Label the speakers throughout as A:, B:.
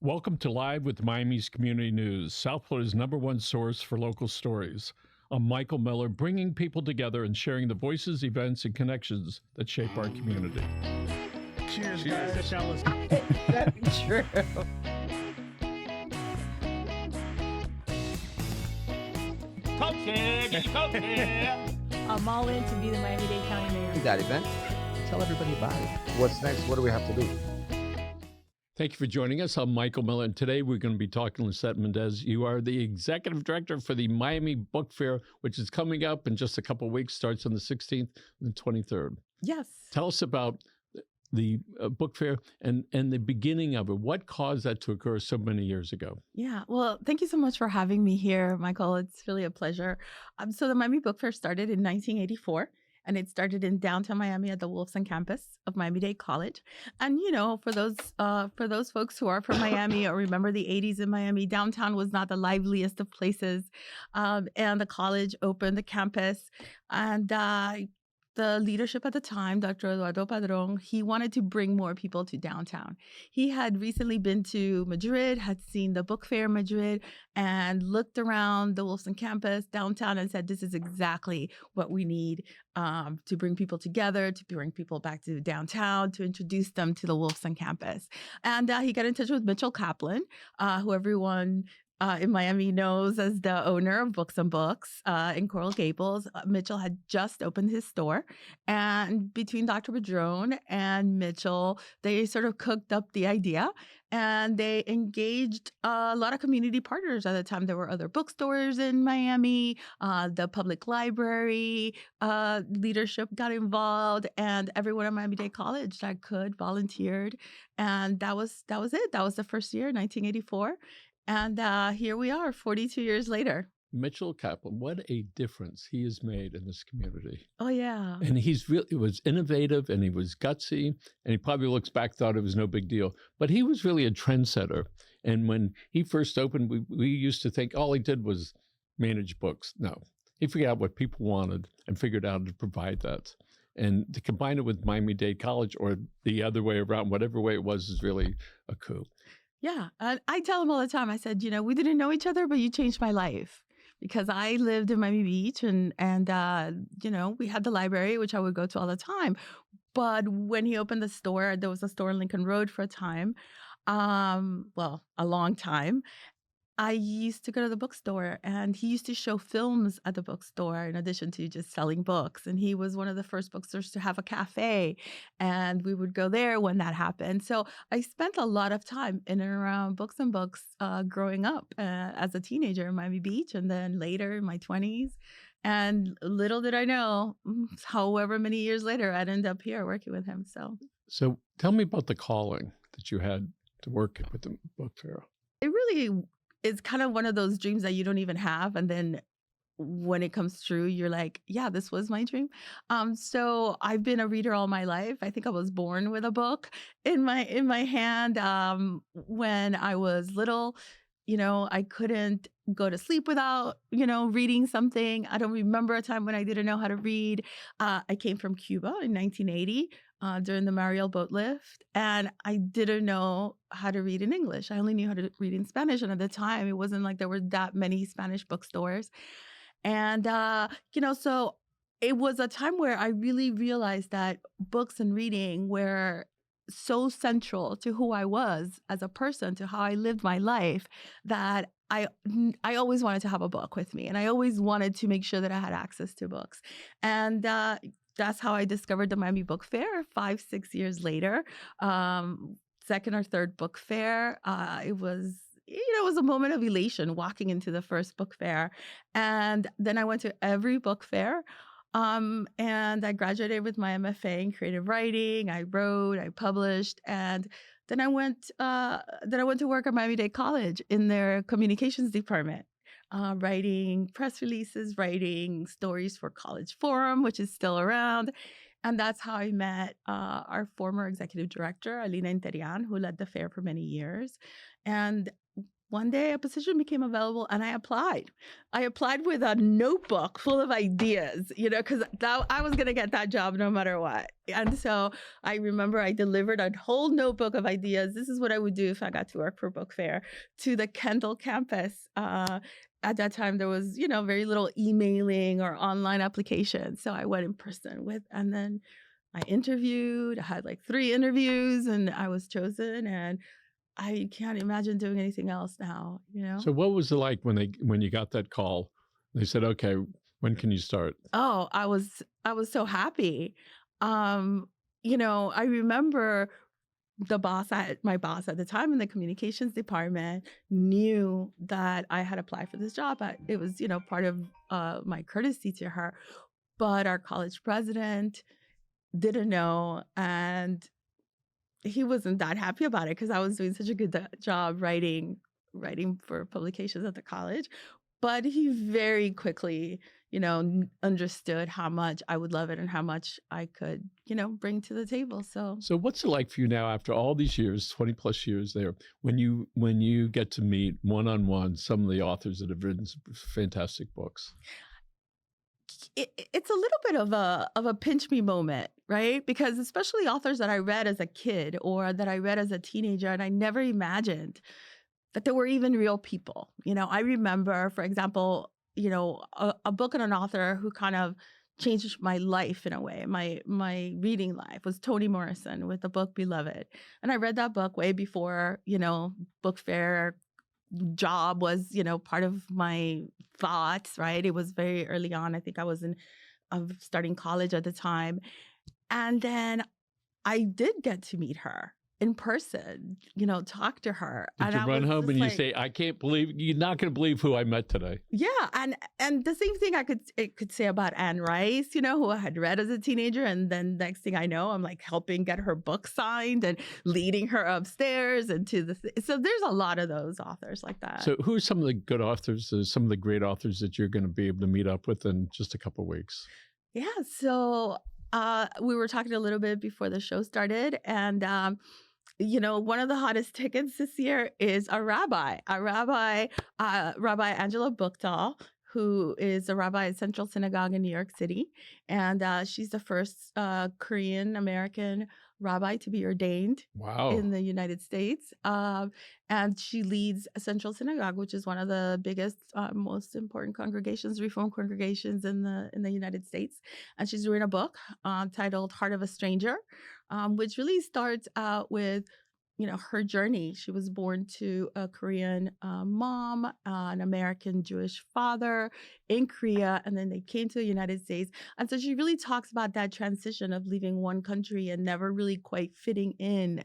A: Welcome to Live with Miami's Community News, South Florida's #1 source for local stories. I'm Michael Miller, bringing people together and sharing the voices, events, and connections that shape our community.
B: Cheers,
C: Cheers.
B: guys.
C: Very true. I'm all in to be the Miami-Dade County mayor.
D: That event. Tell everybody about it. What's next? What do we have to do?
A: Thank you for joining us. I'm Michael Miller, and today we're going to be talking to Lissette Mendez. You are the executive director for the Miami Book Fair, which is coming up in just a couple of weeks, starts on the 16th and the 23rd.
C: Yes.
A: Tell us about the book fair and the beginning of it. What caused that to occur so many years ago?
C: Yeah. Well, thank you so much for having me here, Michael. It's really a pleasure. So the Miami Book Fair started in 1984. And it started in downtown Miami at the Wolfson campus of Miami-Dade College. And, you know, for those folks who are from Miami or remember the 80s in Miami, downtown was not the liveliest of places. And the college opened the campus. And the leadership at the time, Dr. Eduardo Padron, he wanted to bring more people to downtown. He had recently been to Madrid, had seen the book fair in Madrid, and looked around the Wolfson campus downtown and said, this is exactly what we need to bring people together, to bring people back to downtown, to introduce them to the Wolfson campus. And he got in touch with Mitchell Kaplan, who everyone in Miami knows as the owner of Books and Books in Coral Gables. Mitchell had just opened his store. And between Dr. Padron and Mitchell, they sort of cooked up the idea. And they engaged a lot of community partners at the time. There were other bookstores in Miami, the public library leadership got involved, and everyone at Miami-Dade College that could volunteered. And that was it. That was the first year, 1984. And here we are, 42 years later.
A: Mitchell Kaplan, what a difference he has made in this community.
C: Oh, yeah.
A: And he was innovative, and he was gutsy, and he probably looks back, thought it was no big deal. But he was really a trendsetter. And when he first opened, we used to think all he did was manage books. No, he figured out what people wanted and figured out how to provide that. And to combine it with Miami-Dade College or the other way around, whatever way it was, is really a coup.
C: Yeah. And I tell him all the time, I said, you know, we didn't know each other, but you changed my life. Because I lived in Miami Beach and you know, we had the library, which I would go to all the time. But when he opened the store, there was a store on Lincoln Road for a time, well, a long time. I used to go to the bookstore, and he used to show films at the bookstore in addition to just selling books. And he was one of the first bookstores to have a cafe, and we would go there when that happened. So I spent a lot of time in and around Books and Books growing up as a teenager in Miami Beach, and then later in my 20s. And little did I know, however many years later, I'd end up here working with him.
A: So tell me about the calling that you had to work with the book fair.
C: It really is kind of one of those dreams that you don't even have. And then when it comes true, you're like, yeah, this was my dream. So I've been a reader all my life. I think I was born with a book in my hand. When I was little, you know, I couldn't go to sleep without, you know, reading something. I don't remember a time when I didn't know how to read. I came from Cuba in 1980 during the Mariel boatlift, and I didn't know how to read in English. I only knew how to read in Spanish. And at the time, it wasn't like there were that many Spanish bookstores. And, you know, so it was a time where I really realized that books and reading were so central to who I was as a person, to how I lived my life, that I always wanted to have a book with me. And I always wanted to make sure that I had access to books. And that's how I discovered the Miami Book Fair 5-6 years later. Second or third book fair. It was, you know, it was a moment of elation walking into the first book fair. And then I went to every book fair. And I graduated with my MFA in creative writing. I wrote, I published, and then I went to work at Miami-Dade College in their communications department, writing press releases, writing stories for College Forum, which is still around. And that's how I met our former executive director, Alina Interian, who led the fair for many years. And one day a position became available and I applied. I applied with a notebook full of ideas, because I was going to get that job no matter what. And so I remember I delivered a whole notebook of ideas. This is what I would do if I got to work for Book Fair, to the Kendall campus. At that time, there was, very little emailing or online applications. So I went in person and then I interviewed. I had like 3 interviews and I was chosen, and I can't imagine doing anything else now,
A: So what was it like when you got that call? They said, "Okay, when can you start?"
C: Oh, I was so happy. I remember my boss at the time in the communications department knew that I had applied for this job. It was, part of my courtesy to her. But our college president didn't know, and he wasn't that happy about it because I was doing such a good job writing for publications at the college. But he very quickly, understood how much I would love it and how much I could, bring to the table. So
A: what's it like for you now after all these years, 20 plus years there, when you get to meet one-on-one some of the authors that have written some fantastic books?
C: It's a little bit of a pinch me moment, right? Because especially authors that I read as a kid or that I read as a teenager, and I never imagined that there were even real people. I remember, for example, a book and an author who kind of changed my life in a way. My reading life was Toni Morrison with the book Beloved. And I read that book way before, Book Fair job was, part of my thoughts, right? It was very early on. I think I was starting college at the time. And then I did get to meet her in person, talk to her.
A: Did you run home and you say, "I can't believe, you're not going to believe who I met today"?
C: Yeah. And the same thing I could say about Anne Rice, who I had read as a teenager. And then next thing I know, I'm like helping get her book signed and leading her upstairs and so there's a lot of those authors like that.
A: So who are some of the good authors, some of the great authors that you're going to be able to meet up with in just a couple of weeks?
C: Yeah. So we were talking a little bit before the show started, and one of the hottest tickets this year is Rabbi Angela Buchtal, who is a rabbi at Central Synagogue in New York City. And she's the first Korean American rabbi to be ordained in the United States. And she leads Central Synagogue, which is one of the biggest, most important Reform congregations in the United States. And she's doing a book titled Heart of a Stranger, which really starts out with her journey. She was born to a Korean mom, an American Jewish father in Korea, and then they came to the United States. And so she really talks about that transition of leaving one country and never really quite fitting in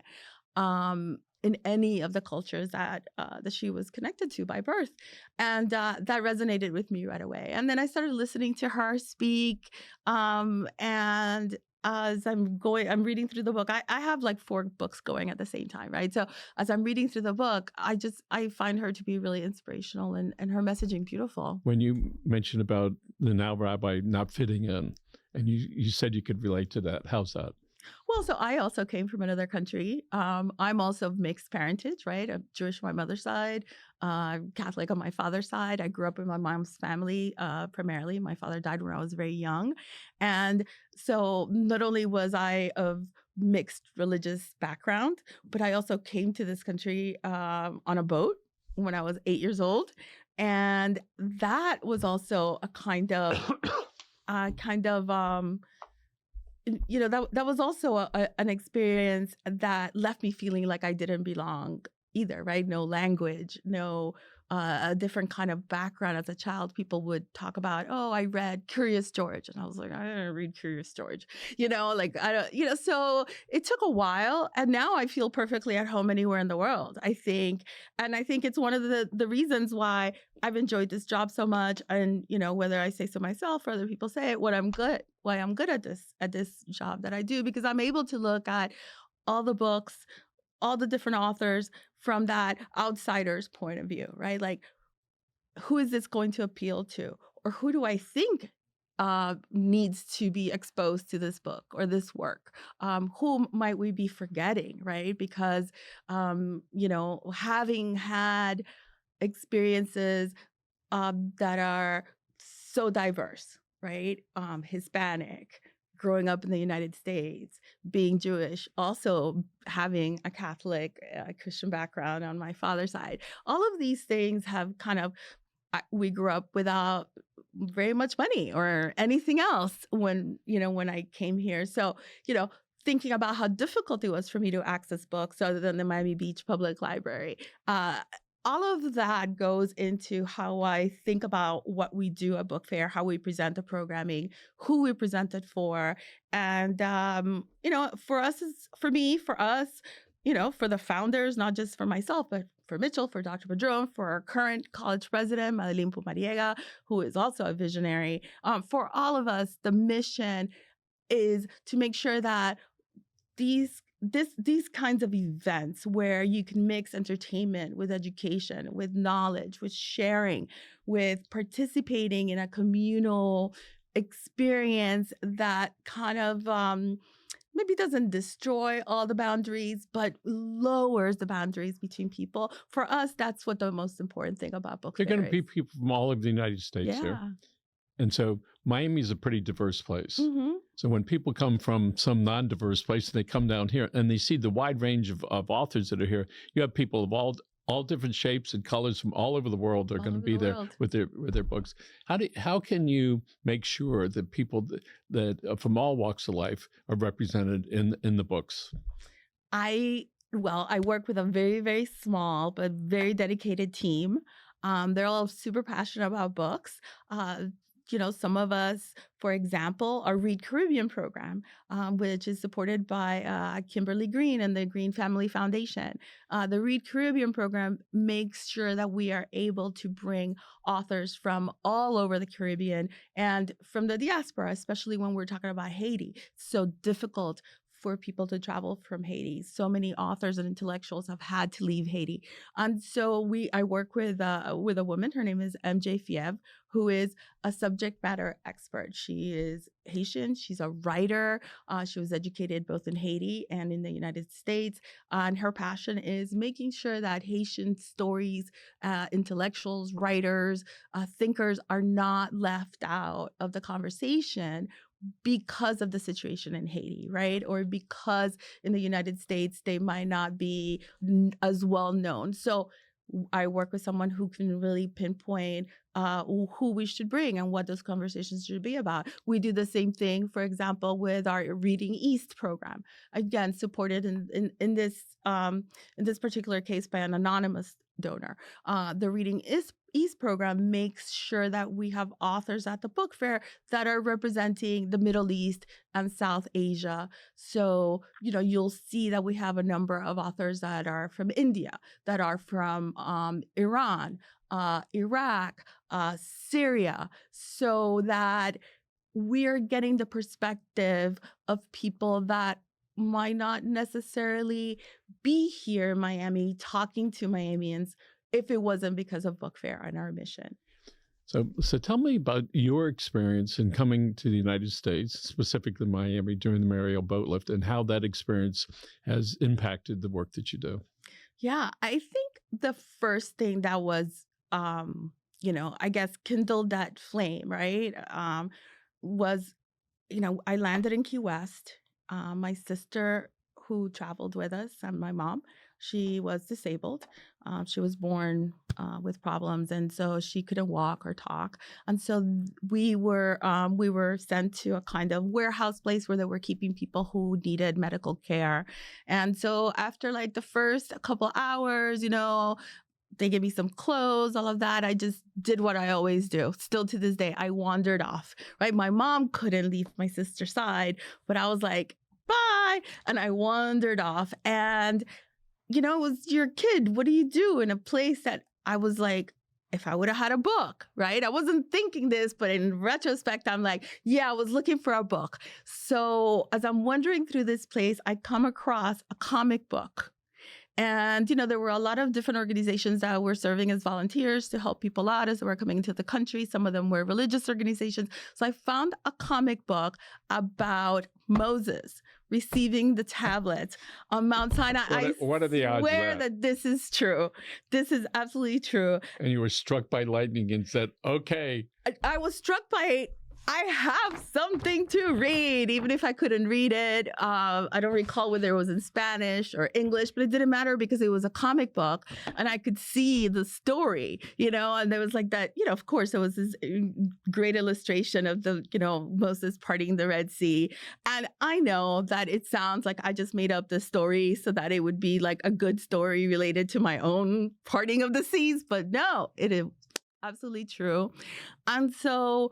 C: any of the cultures that she was connected to by birth. And that resonated with me right away. And then I started listening to her speak, and as I'm reading through the book. I have like 4 books going at the same time, right? So as I'm reading through the book, I find her to be really inspirational and her messaging beautiful.
A: When you mentioned about the now rabbi not fitting in, and you said you could relate to that, how's that?
C: Well, so I also came from another country. I'm also mixed parentage, right? I'm Jewish on my mother's side, Catholic on my father's side. I grew up in my mom's family primarily. My father died when I was very young. And so not only was I of mixed religious background, but I also came to this country on a boat when I was 8 years old. And that was also a kind of that was also an experience that left me feeling like I didn't belong either, right? No language, no a different kind of background. As a child, people would talk about, "Oh, I read Curious George," and I was like, "I didn't read Curious George," I don't, So it took a while, and now I feel perfectly at home anywhere in the world. I think it's one of the reasons why I've enjoyed this job so much, and whether I say so myself or other people say it, why I'm good at this job that I do, because I'm able to look at all the books, all the different authors from that outsider's point of view, right? Like, who is this going to appeal to? Or who do I think needs to be exposed to this book or this work? Who might we be forgetting, right? Because, having had experiences that are so diverse, right? Hispanic, growing up in the United States, being Jewish, also having a Catholic, Christian background on my father's side. All of these things have kind of, we grew up without very much money or anything else when I came here. So, thinking about how difficult it was for me to access books other than the Miami Beach Public Library. All of that goes into how I think about what we do at Book Fair, how we present the programming, who we present it for. And, for us, for the founders, not just for myself, but for Mitchell, for Dr. Padron, for our current college president, Mariel, who is also a visionary. For all of us, the mission is to make sure that these kinds of events where you can mix entertainment with education, with knowledge, with sharing, with participating in a communal experience that kind of maybe doesn't destroy all the boundaries, but lowers the boundaries between people. For us, that's what the most important thing about Book Fair is.
A: There are going to be people from all over the United States here.
C: Yeah.
A: And so Miami is a pretty diverse place.
C: Mm-hmm.
A: So when people come from some non-diverse place, they come down here and they see the wide range of authors that are here. You have people of all different shapes and colors from all over the world are going to be there with their books. How can you make sure that people that from all walks of life are represented in the books?
C: I work with a very, very small but very dedicated team. They're all super passionate about books. Some of us, for example, our Read Caribbean program, which is supported by Kimberly Green and the Green Family Foundation. The Read Caribbean program makes sure that we are able to bring authors from all over the Caribbean and from the diaspora, especially when we're talking about Haiti. It's so difficult for people to travel from Haiti. So many authors and intellectuals have had to leave Haiti. And so I work with a woman, her name is MJ Fiev, who is a subject matter expert. She is Haitian, she's a writer. She was educated both in Haiti and in the United States. And her passion is making sure that Haitian stories, intellectuals, writers, thinkers are not left out of the conversation because of the situation in Haiti, right? Or because in the United States, they might not be as well known. So I work with someone who can really pinpoint who we should bring and what those conversations should be about. We do the same thing, for example, with our Reading East program. Again, supported in this particular case by an anonymous donor. The Reading East program makes sure that we have authors at the book fair that are representing the Middle East and South Asia. So, you'll see that we have a number of authors that are from India, that are from Iran, Iraq, Syria, so that we're getting the perspective of people that might not necessarily be here in Miami talking to Miamians if it wasn't because of Book Fair and our mission.
A: So tell me about your experience in coming to the United States, specifically Miami, during the Mariel boatlift, and how that experience has impacted the work that you do.
C: Yeah, I think the first thing that was, I guess, kindled that flame, right, was, I landed in Key West. My sister, who traveled with us, and my mom, she was disabled. She was born with problems, and so she couldn't walk or talk. And so we were sent to a kind of warehouse place where they were keeping people who needed medical care. And so after like the first couple hours, they gave me some clothes, all of that. I just did what I always do. Still to this day, I wandered off, right? My mom couldn't leave my sister's side, but I was like, bye. And I wandered off. And, it was your kid. What do you do in a place that I was like, if I would have had a book, right? I wasn't thinking this, but in retrospect, I'm like, yeah, I was looking for a book. So as I'm wandering through this place, I come across a comic book. And, there were a lot of different organizations that were serving as volunteers to help people out as they were coming into the country. Some of them were religious organizations. So I found a comic book about Moses, receiving the tablet on Mount Sinai.
A: What are the odds of
C: swear
A: that?
C: this is true. This is absolutely true.
A: And you were struck by lightning and said, okay.
C: I was struck by, I have something to read, even if I couldn't read it. I don't recall whether it was in Spanish or English, but it didn't matter because it was a comic book and I could see the story, and there was like that, of course, there was this great illustration of the, Moses parting the Red Sea. And I know that it sounds like I just made up the story so that it would be like a good story related to my own parting of the seas, but no, it is absolutely true. And so,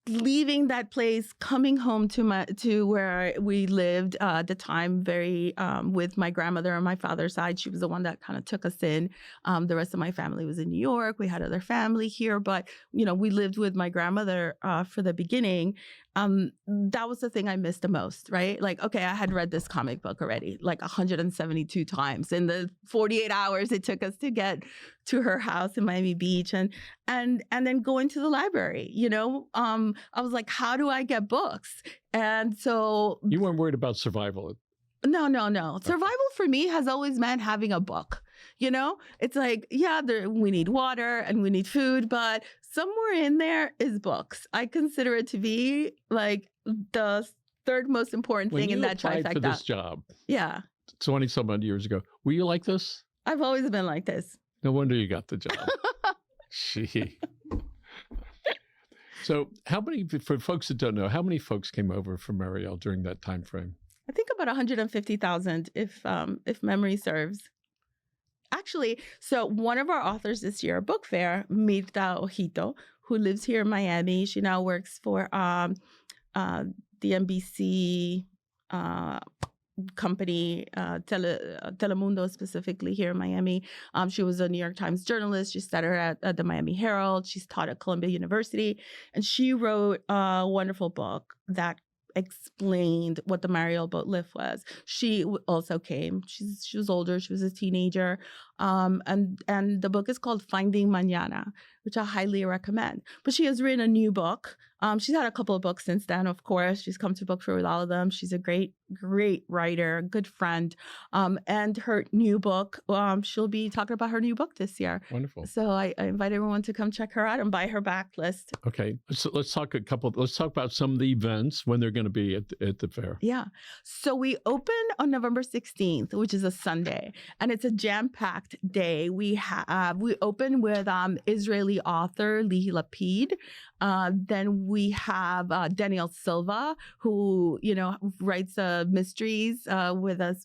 C: leaving that place, coming home to where we lived at the time, very with my grandmother on my father's side. She was the one that kind of took us in. The rest of my family was in New York. We had other family here, but we lived with my grandmother for the beginning. That was the thing I missed the most, right? Like, okay, I had read this comic book already, like 172 times in the 48 hours it took us to get to her house in Miami Beach, and then going to the library. I was like, how do I get books? And so
A: you weren't worried about survival.
C: No. Survival for me has always meant having a book. It's like, we need water and we need food, but somewhere in there is books. I consider it to be like the third most important thing in that trifecta.
A: When you applied for this job, 20-some odd years ago, were you like this?
C: I've always been like this.
A: No wonder you got the job. Gee. So for folks that don't know, how many folks came over from Mariel during that time frame?
C: I think about 150,000, if memory serves. Actually, so one of our authors this year, book fair, Mirta Ojito, who lives here in Miami. She now works for the NBC company, Telemundo specifically here in Miami. She was a New York Times journalist. She studied at the Miami Herald. She's taught at Columbia University. And she wrote a wonderful book that explained what the Mariel boatlift was. She also came. She was older. She was a teenager. And the book is called Finding Mañana, which I highly recommend. But she has written a new book. She's had a couple of books since then, of course. She's come to book fair with all of them. She's a great writer, good friend. And her new book, she'll be talking about her new book this year.
A: Wonderful.
C: So I invite everyone to come check her out and buy her backlist.
A: Okay. So let's talk about some of the events when they're going to be at the fair.
C: Yeah. So we open on November 16th, which is a Sunday, and it's a jam-packed day. We open with Israeli author Lihi Lapid. Then we have Daniel Silva, who writes mysteries with a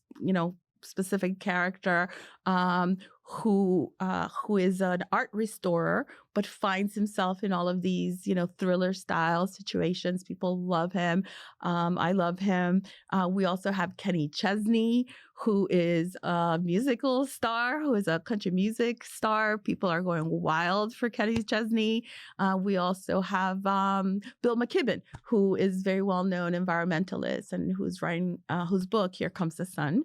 C: specific character, who is an art restorer, but finds himself in all of these thriller style situations. People love him. I love him. We also have Kenny Chesney, who is a musical star, who is a country music star. People are going wild for Kenny Chesney. We also have Bill McKibben, who is very well-known environmentalist and who's writing whose book, Here Comes the Sun,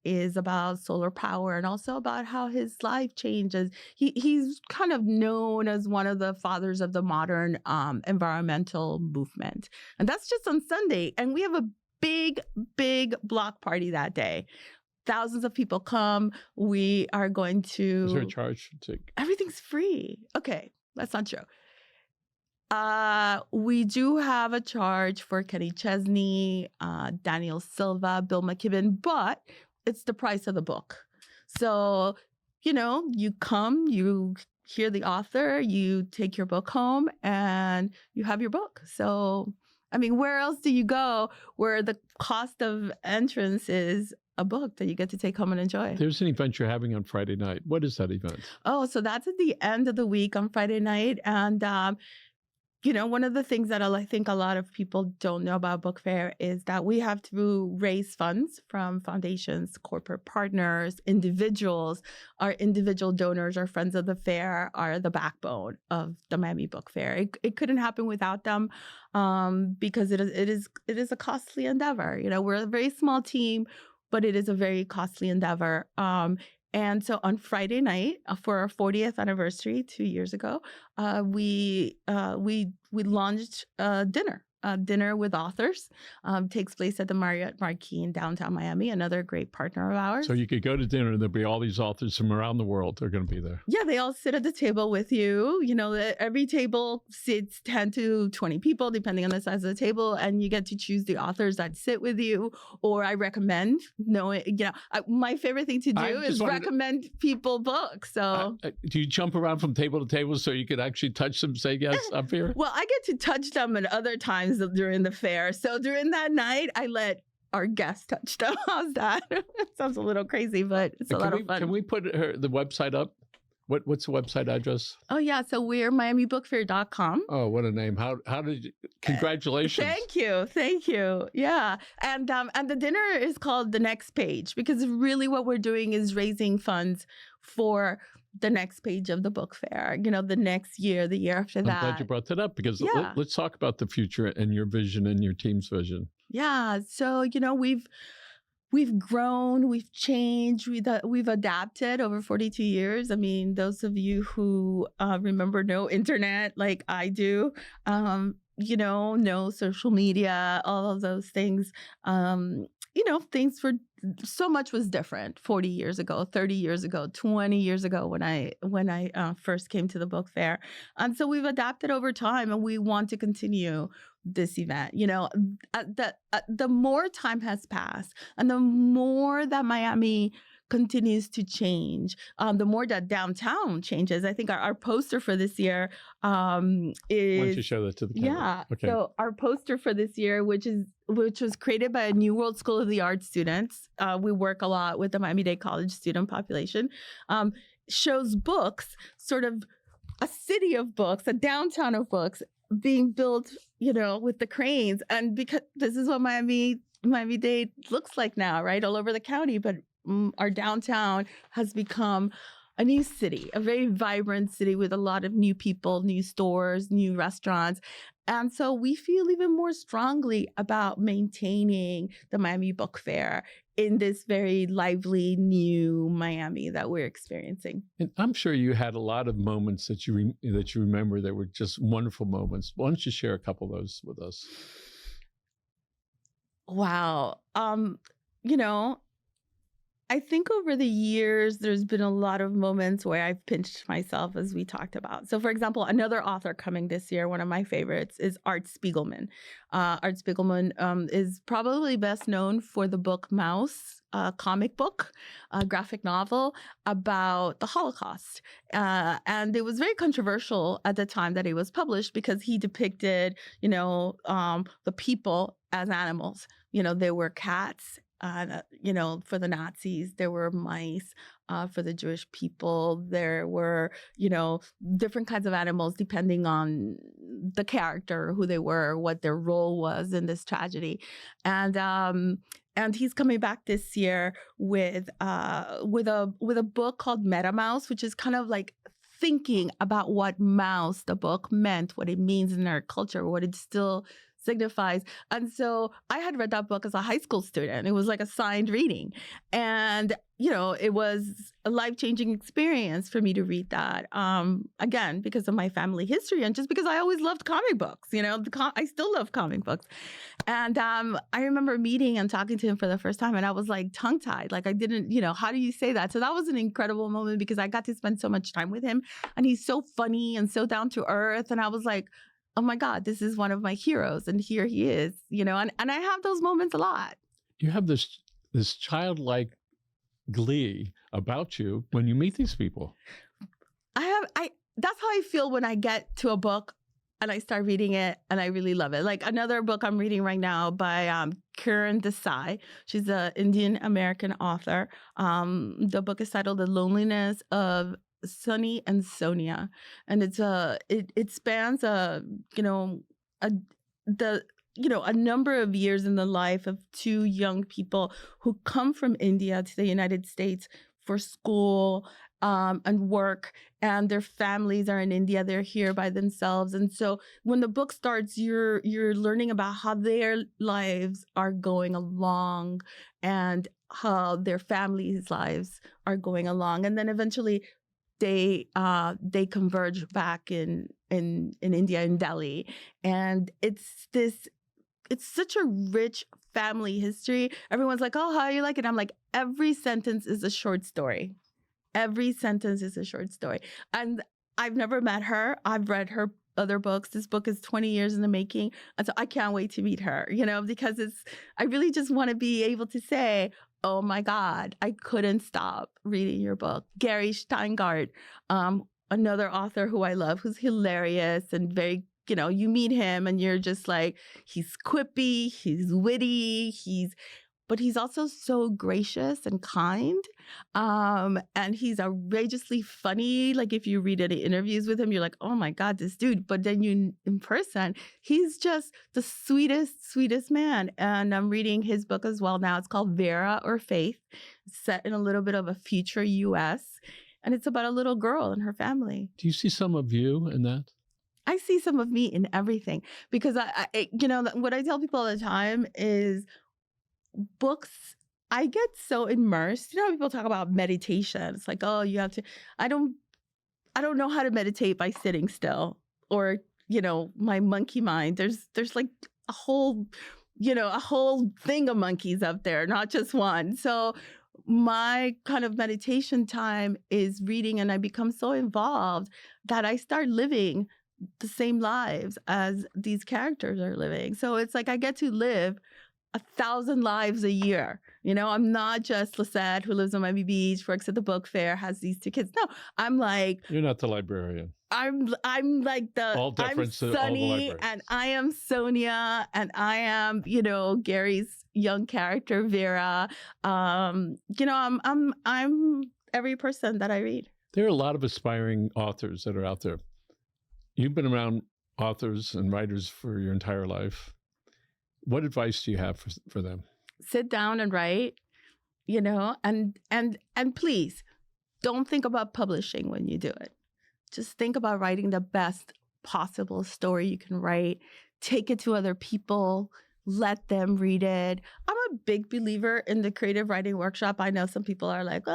C: is about solar power and also about how his life changes. He's kind of known as one of the fathers of the modern environmental movement. And that's just on Sunday. And we have a big block party that day. Thousands of people come. We are going to...
A: Is there a charge?
C: Everything's free. Okay, that's not true. We do have a charge for Kenny Chesney, Daniel Silva, Bill McKibben, but it's the price of the book. So, you come, you hear the author, you take your book home, and you have your book. So, where else do you go where the cost of entrance is a book that you get to take home and enjoy?
A: There's an event you're having on Friday night. What is that event?
C: Oh, so that's at the end of the week on Friday night. And one of the things that I think a lot of people don't know about Book Fair is that we have to raise funds from foundations, corporate partners, individuals. Our individual donors, our friends of the fair, are the backbone of the Miami Book Fair. It couldn't happen without them because it is a costly endeavor. We're a very small team, but it is a very costly endeavor. And so on Friday night, for our 40th anniversary 2 years ago, we launched dinner dinner with authors. Takes place at the Marriott Marquis in downtown Miami, another great partner of ours.
A: So you could go to dinner and there'll be all these authors from around the world. They're going to be there.
C: Yeah, they all sit at the table with you. You know, every table sits 10 to 20 people, depending on the size of the table, and you get to choose the authors that sit with you. Or I recommend knowing, my favorite thing to do is recommend people books. So,
A: do you jump around from table to table so you could actually touch them? Say yes, I'm here.
C: Well, I get to touch them at other times during the fair. So during that night, I let our guests touch them. How's that? It sounds a little crazy, but it's a lot of fun.
A: Can we put the website up? What's the website address?
C: Oh, yeah. So we're MiamiBookFair.com.
A: Oh, what a name. How did you, congratulations.
C: Thank you. Yeah. And the dinner is called The Next Page, because really what we're doing is raising funds for the next page of the book fair, the next year, the year after that.
A: I'm glad you brought that up, because let's talk about the future and your vision and your team's vision.
C: Yeah. So, we've grown, we've changed, we've adapted over 42 years. I mean, those of you who remember no internet like I do, no social media, all of those things, things were, so much was different 40 years ago, 30 years ago, 20 years ago when I first came to the book fair. And so we've adapted over time, and we want to continue this event. The more time has passed and the more that Miami continues to change, the more that downtown changes. I think our poster for this year is... Why don't
A: you show that to the camera?
C: Yeah.
A: Okay.
C: So our poster for this year, which was created by a New World School of the Arts students, we work a lot with the Miami-Dade College student population, shows books, sort of a city of books, a downtown of books being built, with the cranes. And because this is what Miami-Dade looks like now, right? All over the county. But our downtown has become a new city, a very vibrant city with a lot of new people, new stores, new restaurants. And so we feel even more strongly about maintaining the Miami Book Fair in this very lively new Miami that we're experiencing.
A: And I'm sure you had a lot of moments that you remember that were just wonderful moments. Why don't you share a couple of those with us?
C: Wow. I think over the years, there's been a lot of moments where I've pinched myself, as we talked about. So, for example, another author coming this year, one of my favorites, is Art Spiegelman. Art Spiegelman is probably best known for the book Mouse, comic book, graphic novel about the Holocaust. And it was very controversial at the time that it was published, because he depicted, the people as animals. There were cats. For the Nazis, there were mice. For the Jewish people, there were, different kinds of animals depending on the character, who they were, what their role was in this tragedy. And he's coming back this year with a book called Meta Mouse, which is kind of like thinking about what mouse, the book, meant, what it means in our culture, what it still signifies. And so I had read that book as a high school student. It was like a signed reading. And, it was a life-changing experience for me to read that. Again, because of my family history and just because I always loved comic books. I still love comic books. And I remember meeting and talking to him for the first time, and I was like tongue-tied. Like I didn't, how do you say that? So that was an incredible moment, because I got to spend so much time with him, and he's so funny and so down to earth. And I was like, oh my God, this is one of my heroes. And here he is, and I have those moments a lot.
A: You have this childlike glee about you when you meet these people.
C: That's how I feel when I get to a book and I start reading it and I really love it. Like another book I'm reading right now by Kiran Desai. She's an Indian American author. The book is titled The Loneliness of Sunny and Sonia, and it spans a number of years in the life of two young people who come from India to the United States for school and work, and their families are in India. They're here by themselves, and so when the book starts, you're learning about how their lives are going along and how their families' lives are going along, and then eventually they converge back in India, in Delhi. And it's such a rich family history. Everyone's like, oh, how you like it? I'm like, every sentence is a short story. Every sentence is a short story. And I've never met her. I've read her other books. This book is 20 years in the making. And so I can't wait to meet her, because I really just want to be able to say, oh my God, I couldn't stop reading your book. Gary Steingart, another author who I love, who's hilarious and very, you meet him and you're just like, he's quippy, he's witty, but he's also so gracious and kind. And he's outrageously funny. Like if you read any interviews with him, you're like, oh my God, this dude. But then in person, he's just the sweetest, sweetest man. And I'm reading his book as well now. It's called Vera or Faith. It's set in a little bit of a future US. And it's about a little girl and her family.
A: Do you see some of you in that?
C: I see some of me in everything because what I tell people all the time is books, I get so immersed. How people talk about meditation. It's like, oh, you have to, I don't know how to meditate by sitting still or, my monkey mind. There's like a whole thing of monkeys up there, not just one. So my kind of meditation time is reading, and I become so involved that I start living the same lives as these characters are living. So it's like I get to live 1,000 lives a year. I'm not just Lissette who lives on Miami Beach, works at the book fair, has these 2 kids. No, I'm like,
A: you're not the librarian.
C: I'm like I'm Sunny, and I am Sonia, and I am, Gary's young character, Vera. I'm every person that I read.
A: There are a lot of aspiring authors that are out there. You've been around authors and writers for your entire life. What advice do you have for them?
C: Sit down and write, and please don't think about publishing when you do it. Just think about writing the best possible story you can write. Take it to other people. Let them read it. I'm a big believer in the creative writing workshop. I know some people are like,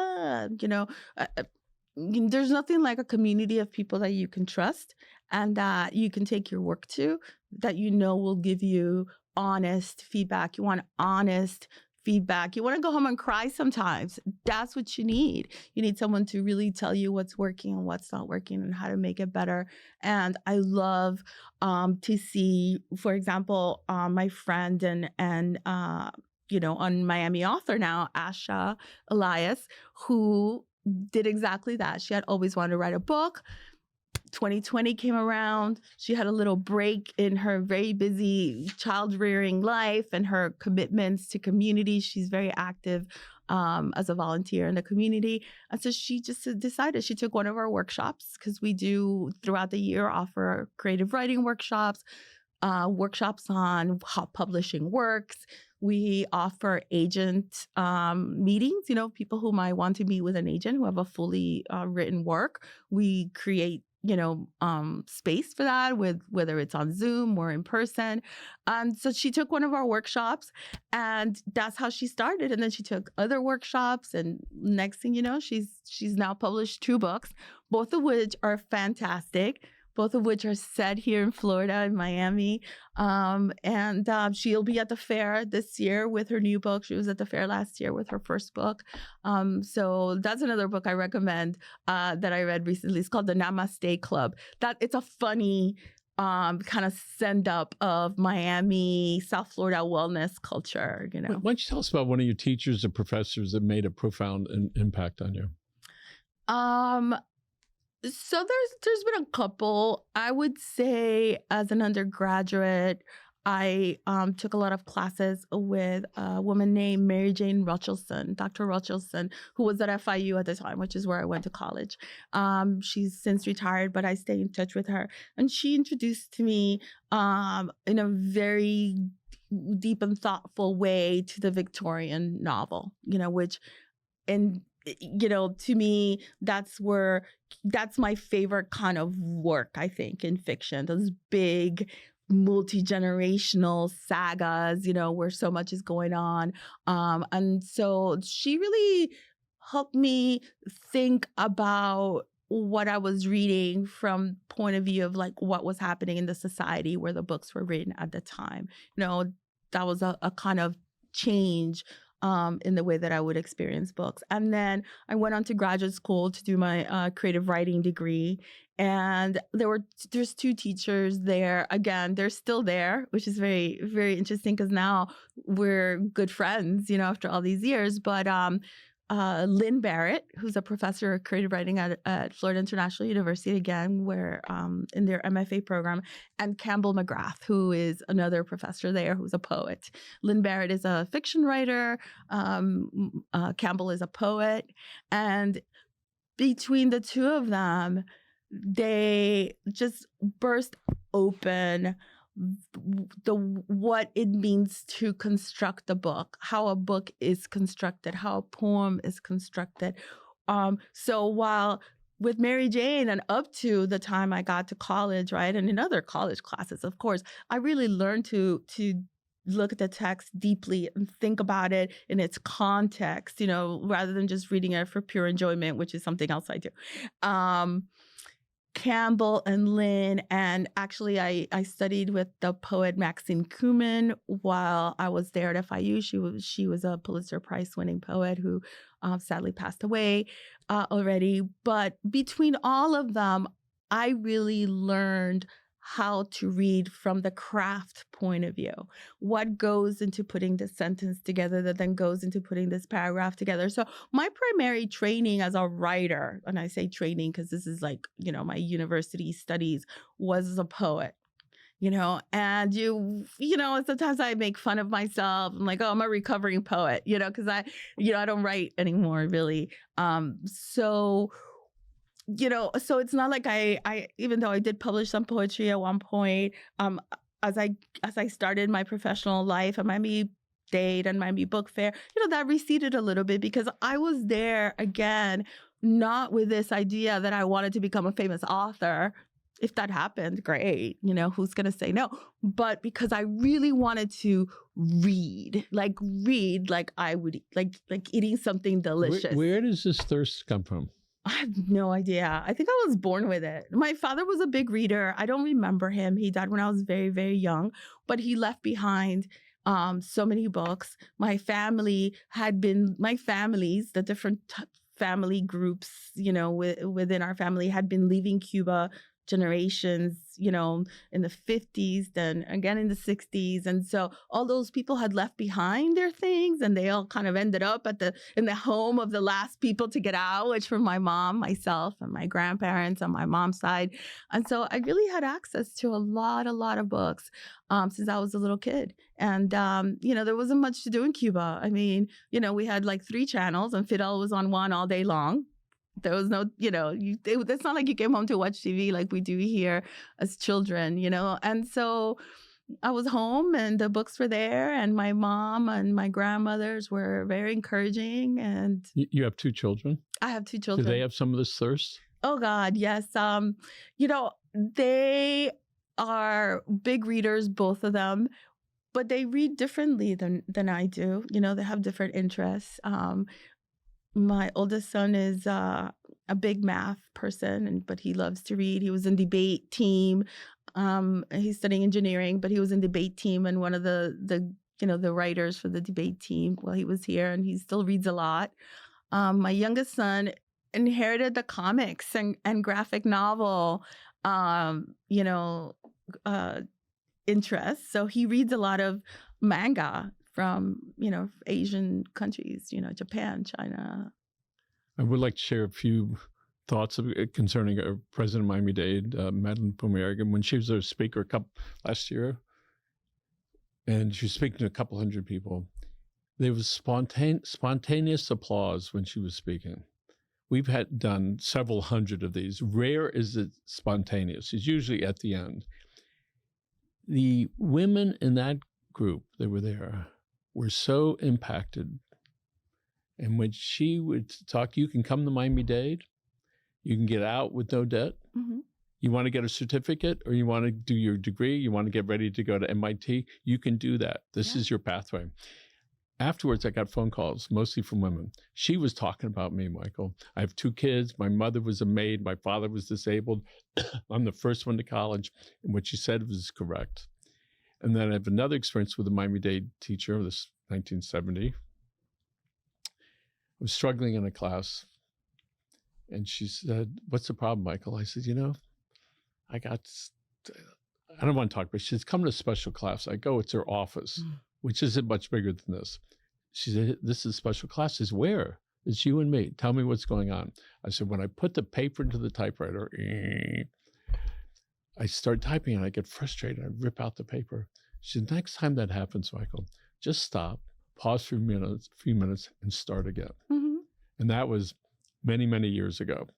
C: there's nothing like a community of people that you can trust and that you can take your work to, that will give you honest feedback. You want honest feedback. You want to go home and cry sometimes. That's what you need. You need someone to really tell you what's working and what's not working and how to make it better. And I love to see, for example, my friend and on Miami Author now, Asha Elias, who did exactly that. She had always wanted to write a book. 2020 came around. She had a little break in her very busy child-rearing life and her commitments to community. She's very active as a volunteer in the community. And so she just decided, she took one of our workshops, because we do throughout the year offer creative writing workshops, workshops on how publishing works. We offer agent meetings, people who might want to meet with an agent who have a fully written work. We create space for that, with whether it's on Zoom or in person. And so she took one of our workshops, and that's how she started. And then she took other workshops, and next thing you know, she's now published 2 books, both of which are fantastic. Both of which are set here in Florida, in Miami. And she'll be at the fair this year with her new book. She was at the fair last year with her first book. So that's another book I recommend that I read recently. It's called The Namaste Club. It's a funny kind of send up of Miami, South Florida wellness culture.
A: Why don't you tell us about one of your teachers or professors that made a profound impact on you?
C: So there's been a couple. I would say as an undergraduate, I took a lot of classes with a woman named Mary Jane Rutchelson, Dr. Rutchelson, who was at FIU at the time, which is where I went to college. She's since retired, but I stay in touch with her. And she introduced to me in a very deep and thoughtful way to the Victorian novel, which to me, that's my favorite kind of work, I think, in fiction. Those big multi-generational sagas, where so much is going on. And so she really helped me think about what I was reading from point of view of like what was happening in the society where the books were written at the time. That was a kind of change in the way that I would experience books. And then I went on to graduate school to do my creative writing degree. And there's 2 teachers there. Again, they're still there, which is very, very interesting because now we're good friends, after all these years. But Lynn Barrett, who's a professor of creative writing at Florida International University, again, where in their MFA program, and Campbell McGrath, who is another professor there, who's a poet. Lynn Barrett is a fiction writer. Campbell is a poet. And between the 2 of them, they just burst open what it means to construct a book, how a book is constructed, how a poem is constructed. So while with Mary Jane and up to the time I got to college, right, and in other college classes, of course, I really learned to look at the text deeply and think about it in its context, rather than just reading it for pure enjoyment, which is something else I do. Campbell and Lynn, and actually I studied with the poet Maxine Kumin while I was there at FIU. She was a Pulitzer Prize winning poet who sadly passed away already. But between all of them, I really learned how to read from the craft point of view. What goes into putting this sentence together that then goes into putting this paragraph together. So my primary training as a writer, and I say training because this is like, my university studies, was as a poet. And sometimes I make fun of myself. I'm like, oh, I'm a recovering poet, because I don't write anymore, really. So it's not like I even though I did publish some poetry at one point, as I started my professional life at Miami-Dade and Miami Book Fair, that receded a little bit because I was there again, not with this idea that I wanted to become a famous author. If that happened, great. Who's going to say no? But because I really wanted to read like I would like eating something delicious.
A: Where does this thirst come from?
C: I have no idea. I think I was born with it. My father was a big reader. I don't remember him. He died when I was very, very young, but he left behind so many books. My families, the different family groups, within our family had been leaving Cuba generations, in the 50s, then again in the 60s. And so all those people had left behind their things and they all kind of ended up in the home of the last people to get out, which were my mom, myself, and my grandparents on my mom's side. And so I really had access to a lot of books since I was a little kid. And, there wasn't much to do in Cuba. I mean, we had like 3 channels and Fidel was on one all day long. There was no, it's not like you came home to watch TV like we do here as children, And so I was home and the books were there and my mom and my grandmothers were very encouraging. And
A: you have 2 children?
C: I have 2 children.
A: Do they have some of this thirst?
C: Oh, God, yes. They are big readers, both of them, but they read differently than I do. They have different interests. My oldest son is a big math person, but he loves to read. He was in debate team. He's studying engineering, but he was in debate team and one of the writers for the debate team while he was here, and he still reads a lot. My youngest son inherited the comics and graphic novel, interests. So he reads a lot of manga from, Asian countries, Japan, China.
A: I would like to share a few thoughts concerning President of Miami-Dade, Madeline Pomier, when she was a speaker last year, and she was speaking to a couple hundred people. There was spontaneous applause when she was speaking. We've done several hundred of these. Rare is it spontaneous. It's usually at the end. The women in that group that were there were so impacted. And when she would talk, you can come to Miami-Dade, you can get out with no debt. Mm-hmm. You want to get a certificate or you want to do your degree, you want to get ready to go to MIT, you can do that. This is your pathway. afterwards, I got phone calls, mostly from women. She was talking about me, Michael. I have 2 kids. My mother was a maid. My father was disabled. I'm the first one to college. And what she said was correct. And then I have another experience with a Miami-Dade teacher, this 1970. I was struggling in a class. And she said, "What's the problem, Michael?" I said, I don't want to talk, but she said, "Come to a special class." I go, it's her office, which isn't much bigger than this. She said, "This is a special class." I said, "Where?" "It's you and me. Tell me what's going on." I said, "When I put the paper into the typewriter, I start typing and I get frustrated. I rip out the paper." She said, "Next time that happens, Michael, just stop, pause for a few minutes and start again."
C: Mm-hmm.
A: And that was many, many years ago.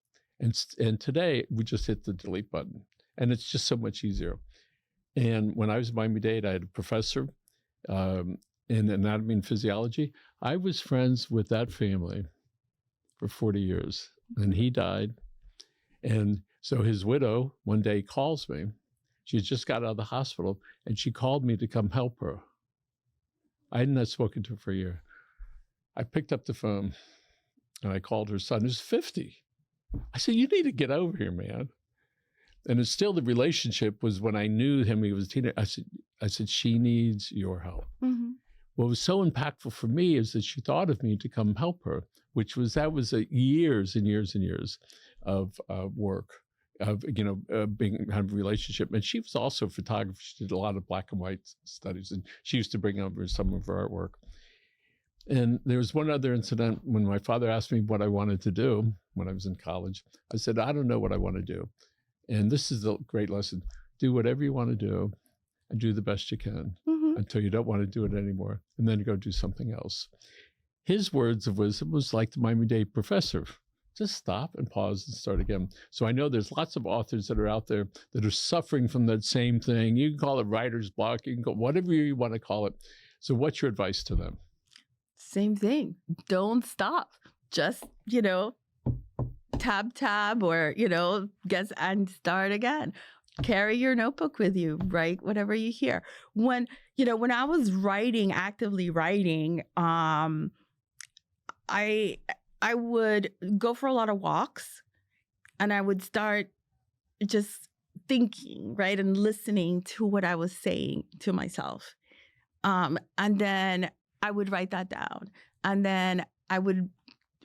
A: And today we just hit the delete button and it's just so much easier. And when I was at Miami-Dade, I had a professor in anatomy and physiology. I was friends with that family for 40 years and he died. And so his widow one day calls me. She had just got out of the hospital and she called me to come help her. I hadn't spoken to her for a year. I picked up the phone and I called her son, who's 50. I said, "You need to get over here, man." And it's still the relationship was when I knew him, he was a teenager. I said, "She needs your help."
C: Mm-hmm.
A: What was so impactful for me is that she thought of me to come help her, that was years and years and years of work, of having a relationship. And she was also a photographer. She did a lot of black and white studies, and she used to bring over some of her artwork. And there was one other incident when my father asked me what I wanted to do when I was in college. I said, "I don't know what I want to do." And this is a great lesson. Do whatever you want to do and do the best you can until you don't want to do it anymore, and then go do something else. His words of wisdom was like the Miami-Dade professor. Just stop and pause and start again. So I know there's lots of authors that are out there that are suffering from that same thing. You can call it writer's block. You can go whatever you want to call it. So what's your advice to them?
C: Same thing. Don't stop. Just, tab, or, guess and start again. Carry your notebook with you, write whatever you hear. When I was actively writing, I would go for a lot of walks and I would start just thinking, right, and listening to what I was saying to myself. And then I would write that down. And then I would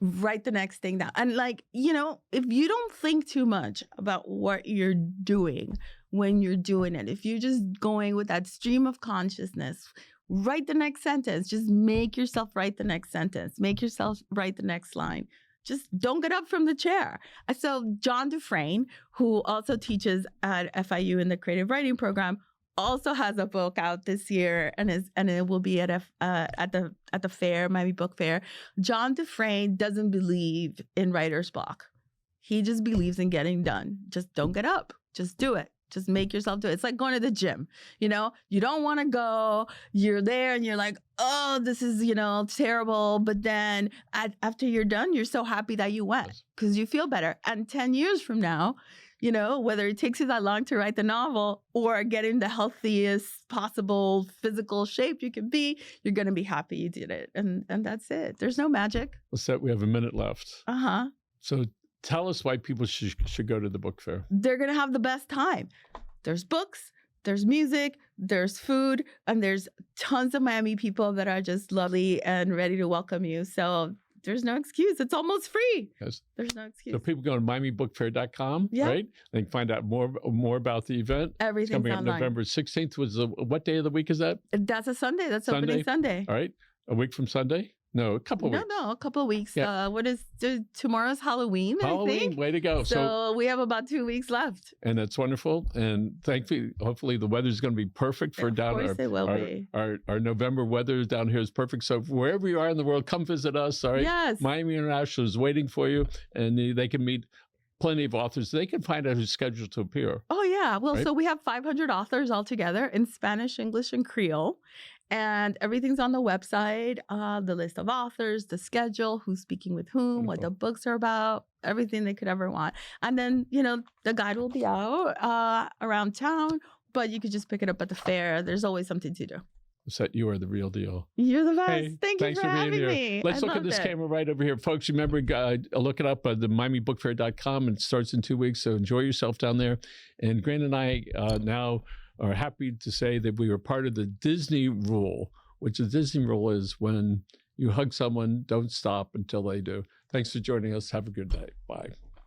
C: write the next thing down. And if you don't think too much about what you're doing when you're doing it, if you're just going with that stream of consciousness, write the next sentence. Just make yourself write the next sentence. Make yourself write the next line. Just don't get up from the chair. So John Dufresne, who also teaches at FIU in the creative writing program, also has a book out this year, and it will be at the fair, Miami Book Fair. John Dufresne doesn't believe in writer's block. He just believes in getting done. Just don't get up. Just do it. Just make yourself do it. It's like going to the gym. You don't want to go. You're there and you're like, "Oh, this is, terrible." But then after you're done, you're so happy that you went because you feel better. And 10 years from now, whether it takes you that long to write the novel or get in the healthiest possible physical shape you can be, you're going to be happy you did it. And that's it. There's no magic.
A: Lissette, we have a minute left.
C: Uh-huh.
A: So tell us why people should go to the book fair.
C: They're going to have the best time. There's books, there's music, there's food, and there's tons of Miami people that are just lovely and ready to welcome you. So there's no excuse. It's almost free.
A: Yes.
C: There's no excuse.
A: So people go to MiamiBookFair.com, right? They can find out more about the event.
C: Everything's
A: coming up
C: online.
A: November 16th. What day of the week is that?
C: That's a Sunday. That's opening Sunday.
A: All right. A week from Sunday? No, a couple of weeks.
C: No, a couple of weeks.
A: Yeah.
C: What is tomorrow's Halloween? I think.
A: Way to go.
C: So we have about 2 weeks left.
A: And that's wonderful. And thankfully, hopefully the weather's going to be perfect for down
C: Of course it will be.
A: Our November weather down here is perfect. So wherever you are in the world, come visit us. All right.
C: Yes.
A: Miami International is waiting for you, and they can meet plenty of authors. They can find out who's scheduled to appear.
C: Oh, yeah. Well,
A: right?
C: So we have 500 authors altogether in Spanish, English, and Creole. And everything's on the website, the list of authors, the schedule, who's speaking with whom, what the books are about, everything they could ever want. And then, the guide will be out around town, but you could just pick it up at the fair. There's always something to do.
A: Lissette, you are the real deal.
C: You're the best.
A: Hey,
C: Thank you
A: thanks
C: for
A: being
C: having
A: here.
C: me.
A: Let's
C: I
A: look at this
C: loved it.
A: camera right over here. Folks, remember, look it up at the MiamiBookFair.com. It starts in 2 weeks, so enjoy yourself down there. And Grant and I now are happy to say that we were part of the Disney rule, which the Disney rule is when you hug someone, don't stop until they do. Thanks for joining us. Have a good day. Bye.